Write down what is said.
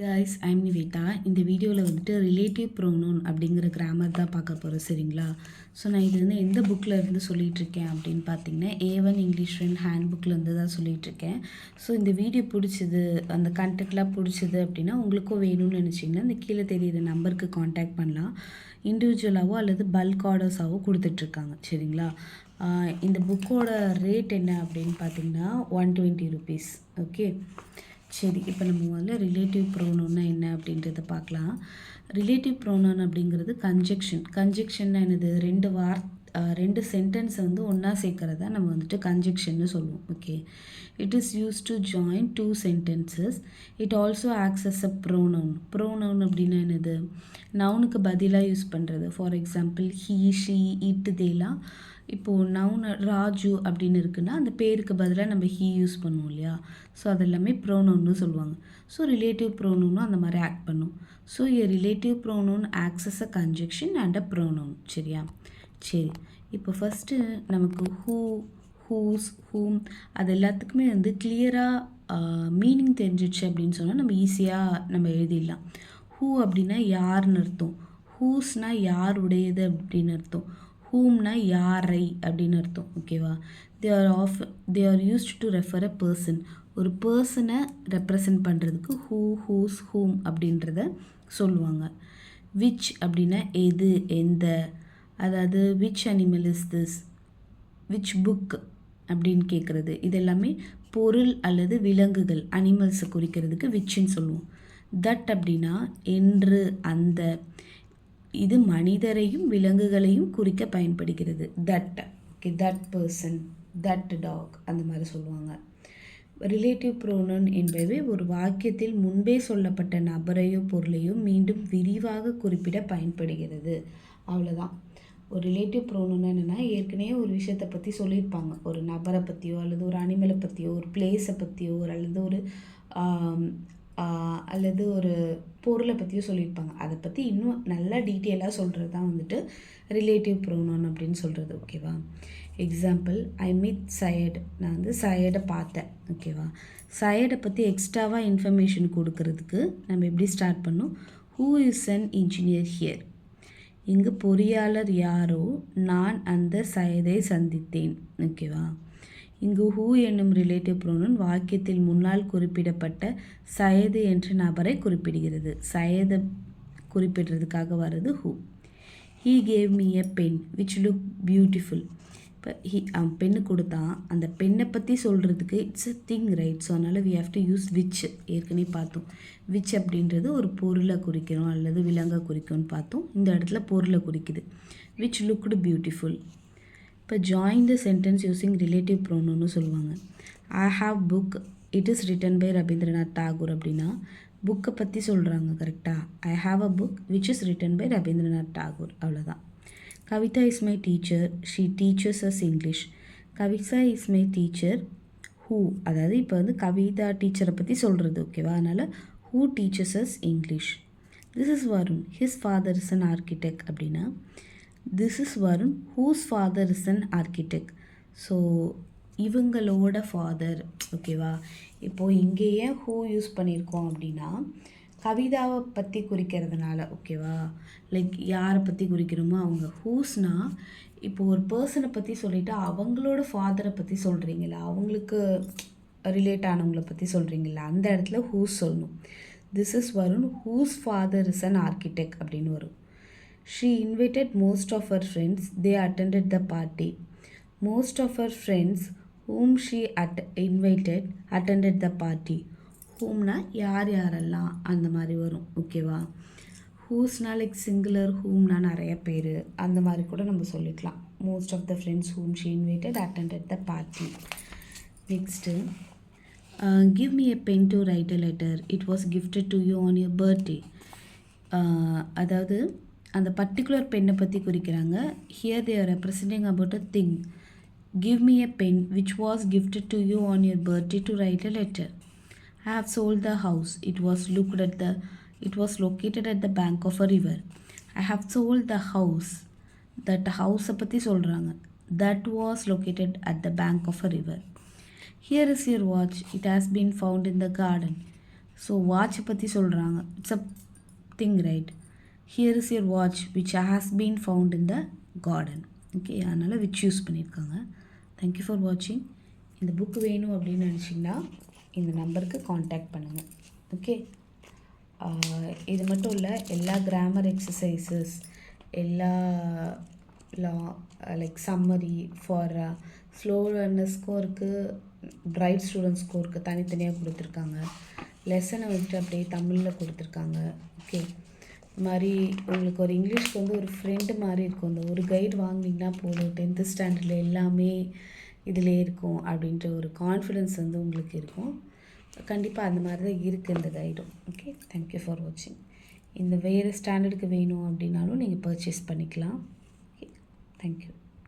guys, I'm Nivetha. இந்த வீடியோவில் வந்துட்டு ரிலேட்டிவ் ப்ரோனவுன் அப்படிங்கிற கிராமர் தான் பார்க்க போகிறோம். சரிங்களா? ஸோ நான் இது வந்து எந்த புக்கில் இருந்து சொல்லிகிட்ருக்கேன் அப்படின்னு பார்த்தீங்கன்னா A1 இங்கிலீஷ் ஃப்ரெண்ட் ஹேண்ட் புக்கில் இருந்து தான் சொல்லிகிட்ருக்கேன். ஸோ இந்த வீடியோ பிடிச்சது, அந்த கண்டென்ட்லாம் பிடிச்சது அப்படின்னா உங்களுக்கும் வேணும்னு நினச்சிங்கன்னா இந்த கீழே தெரியிற நம்பருக்கு காண்டாக்ட் பண்ணலாம். இண்டிவிஜுவலாகவோ அல்லது பல்க் ஆர்டர்ஸாகவோ கொடுத்துட்ருக்காங்க. சரிங்களா? இந்த புக்கோட ரேட் என்ன அப்படின்னு பார்த்தீங்கன்னா 120 ருபீஸ். ஓகே, சரி. இப்போ நம்ம முதல்ல ரிலேட்டிவ் ப்ரோனவுன்னா என்ன அப்படின்றத பார்க்கலாம். ரிலேட்டிவ் ப்ரோனவுன் அப்படிங்கிறது கன்ஜெக்ஷன்னா என்னது? ரெண்டு சென்டென்ஸை வந்து ஒன்றா சேர்க்கறத நம்ம வந்துட்டு கன்ஜெக்ஷன்னு சொல்லுவோம். Okay, it is use to join two sentences. It also acts as a pronoun அப்படின்னா என்னது? நவுனுக்கு பதிலாக யூஸ் பண்ணுறது. For example he, she, it, தேலாம். இப்போது நவுன் ராஜு அப்படின்னு இருக்குன்னா அந்த பேருக்கு பதிலாக நம்ம ஹீ யூஸ் பண்ணுவோம் இல்லையா? ஸோ அதெல்லாமே ப்ரோனவுன்னு சொல்லுவாங்க. ஸோ ரிலேட்டிவ் ப்ரோனவுனும் அந்த மாதிரி ஆக்ட் பண்ணும். So relative pronoun acts as a conjunction and a pronoun. சரியா? சரி. இப்போ ஃபஸ்ட்டு நமக்கு ஹூஸ், ஹூம் அது எல்லாத்துக்குமே வந்து கிளியராக மீனிங் தெரிஞ்சிடுச்சு அப்படின்னு சொன்னால் நம்ம ஈஸியாக நம்ம எழுதிடலாம். ஹூ அப்படின்னா யாருன்னு அர்த்தம். ஹூஸ்னால் யாருடையது அப்படின்னு அர்த்தம். ஹூம்னா யாரை அப்படின்னு அர்த்தம். ஓகேவா? They are used to refer a person. ஒரு பர்சனை ரெப்ரசன்ட் பண்ணுறதுக்கு ஹூ, ஹூஸ், ஹூம் அப்படின்றத சொல்லுவாங்க. விச் அப்படின்னா எது, எந்த. அதாவது which animal is this, which book அப்படின்னு கேட்குறது. இது எல்லாமே பொருள் அல்லது விலங்குகள், அனிமல்ஸை குறிக்கிறதுக்கு விச்ன்னு சொல்லுவோம். தட் அப்படின்னா என்று, அந்த. இது மனிதரையும் விலங்குகளையும் குறிக்க பயன்படுகிறது. That. Okay, that person, that dog அந்த மாதிரி சொல்லுவாங்க. ரிலேட்டிவ் ப்ரோனவுன் என்பவை ஒரு வாக்கியத்தில் முன்பே சொல்லப்பட்ட நபரையோ பொருளையோ மீண்டும் விரிவாக குறிப்பிட பயன்படுகிறது. அவ்வளோதான். ஒரு ரிலேட்டிவ் ப்ரோனவுன் என்னென்னா, ஏற்கனவே ஒரு விஷயத்தை பற்றி சொல்லியிருப்பாங்க. ஒரு நபரை பற்றியோ அல்லது ஒரு அனிமலை பற்றியோ ஒரு பிளேஸை பற்றியோ அல்லது ஒரு பொருளை பற்றியும் சொல்லியிருப்பாங்க. அதை பற்றி இன்னும் நல்லா டீட்டெயிலாக சொல்கிறது தான் வந்துட்டு ரிலேட்டிவ் ப்ரோனவுன் அப்படின்னு சொல்கிறது. ஓகேவா? Example, I meet Syed. நான் வந்து சயடை பார்த்தேன். ஓகேவா? சயடை பற்றி எக்ஸ்ட்ராவாக இன்ஃபர்மேஷன் கொடுக்கறதுக்கு நம்ம எப்படி ஸ்டார்ட் பண்ணோம்? Who is an engineer here. இங்கு பொறியாளர் யாரோ, நான் அந்த சயதை சந்தித்தேன். ஓகேவா? இங்கு ஹூ என்னும் ரிலேட்டிவ் ப்ரோனவுன் வாக்கியத்தில் முன்னால் குறிப்பிடப்பட்ட சயது என்ற நபரை குறிப்பிடுகிறது. சயதை குறிப்பிடுறதுக்காக வர்றது who. He gave me a pen which look beautiful. இப்போ அவன் பெண்ணு கொடுத்தான். அந்த பெண்ணை பற்றி சொல்கிறதுக்கு it's a thing, right? So அதனால் we have to use which. ஏற்கனவே பார்த்தோம். விச் அப்படின்றது ஒரு பொருளை குறிக்கிறோம் அல்லது விலங்கை குறிக்கும்னு பார்த்தோம். இந்த இடத்துல பொருளை குறிக்குது. Which looked beautiful. இப்போ join the sentence using relative ப்ரோனவுன்னு சொல்லுவாங்க. I have book, it is written by Rabindranath Tagore அப்படின்னா புக்கை பற்றி சொல்கிறாங்க. கரெக்டாக? I have a book which is written by Rabindranath Tagore. அவ்வளோதான். Kavita is my teacher, she teaches us English. Kavita is my teacher who, அதாவது இப்போ வந்து கவிதா டீச்சரை பற்றி சொல்கிறது. ஓகேவா? அதனால் who teaches us English. This is Varun, his father is an architect அப்படின்னா this is Varun whose father is an architect. So இவங்களோட ஃபாதர். ஓகேவா? இப்போது இங்கே ஏன் ஹூ யூஸ் பண்ணியிருக்கோம் அப்படின்னா கவிதாவை பற்றி குறிக்கிறதுனால. ஓகேவா? லைக் யாரை பற்றி குறிக்கிறோமோ அவங்க. ஹூஸ்னால் இப்போது ஒரு பர்சனை பற்றி சொல்லிவிட்டு அவங்களோட ஃபாதரை பற்றி சொல்கிறீங்கள, அவங்களுக்கு ரிலேட் ஆனவங்களை பற்றி சொல்கிறீங்களா, அந்த இடத்துல ஹூஸ் சொல்லணும். This is Varun whose father is an architect அப்படின்னு வரும். She invited most of her friends. They attended the party. Most of her friends whom she invited attended the party. Whomனா யார் யாரெல்லாம் அந்த மாதிரி வரும். ஓகேவா? ஹூஸ்னா லைக் சிங்குலர், ஹூம்னா நிறைய பேர் அந்த மாதிரி கூட நம்ம சொல்லிக்கலாம். Most of the friends whom she invited attended the party. Next, give me a pen to write a letter. It was gifted to you on your birthday. அதாவது அந்த பர்டிகுலர் பெண்ணை பற்றி குறிக்கிறாங்க. Here they are representing about a thing. Give me a pen which was gifted to you on your birthday to write a letter. I have sold the house, it was located at the bank of a river. I have sold the house, that ஹவுஸை பற்றி சொல்கிறாங்க. That was located at the bank of a river. Here is your watch, it has been found in the garden. So வாட்சை பற்றி சொல்கிறாங்க. It's a thing right. Here is your watch which has been found in the garden. Okay, அதனால் which use பண்ணியிருக்காங்க. Thank you for வாட்சிங். இந்த book வேணும் அப்படின்னு நினச்சிங்கன்னா இந்த நம்பருக்கு காண்டாக்ட் பண்ணுங்கள். ஓகே, இது மட்டும் இல்லை, எல்லா கிராமர் எக்ஸசைசஸ், எல்லா லைக் சம்மரி ஃபார் ஸ்லோ லேர்னர்ஸ்க்கும் இருக்குது, பிரைட் ஸ்டூடெண்ட்ஸ்க்கும் இருக்குது, தனித்தனியாக கொடுத்துருக்காங்க. லெசனை வந்துட்டு அப்படியே தமிழில் கொடுத்துருக்காங்க. ஓகே, இது மாதிரி உங்களுக்கு ஒரு இங்கிலீஷ்க்கு வந்து ஒரு ஃப்ரெண்டு மாதிரி இருக்கும். இந்த ஒரு கைடு வாங்கினீங்கன்னா போதும், 10th ஸ்டாண்டர்டில் எல்லாமே இதிலே இருக்கும் அப்படின்ற ஒரு கான்ஃபிடென்ஸ் வந்து உங்களுக்கு இருக்கும். கண்டிப்பாக அந்த மாதிரி தான் இருக்குது இந்த கைடும். ஓகே, தேங்க்யூ ஃபார் வாட்சிங். இந்த வேறு ஸ்டாண்டர்டுக்கு வேணும் அப்படின்னாலும் நீங்கள் பர்ச்சேஸ் பண்ணிக்கலாம். Okay, thank you.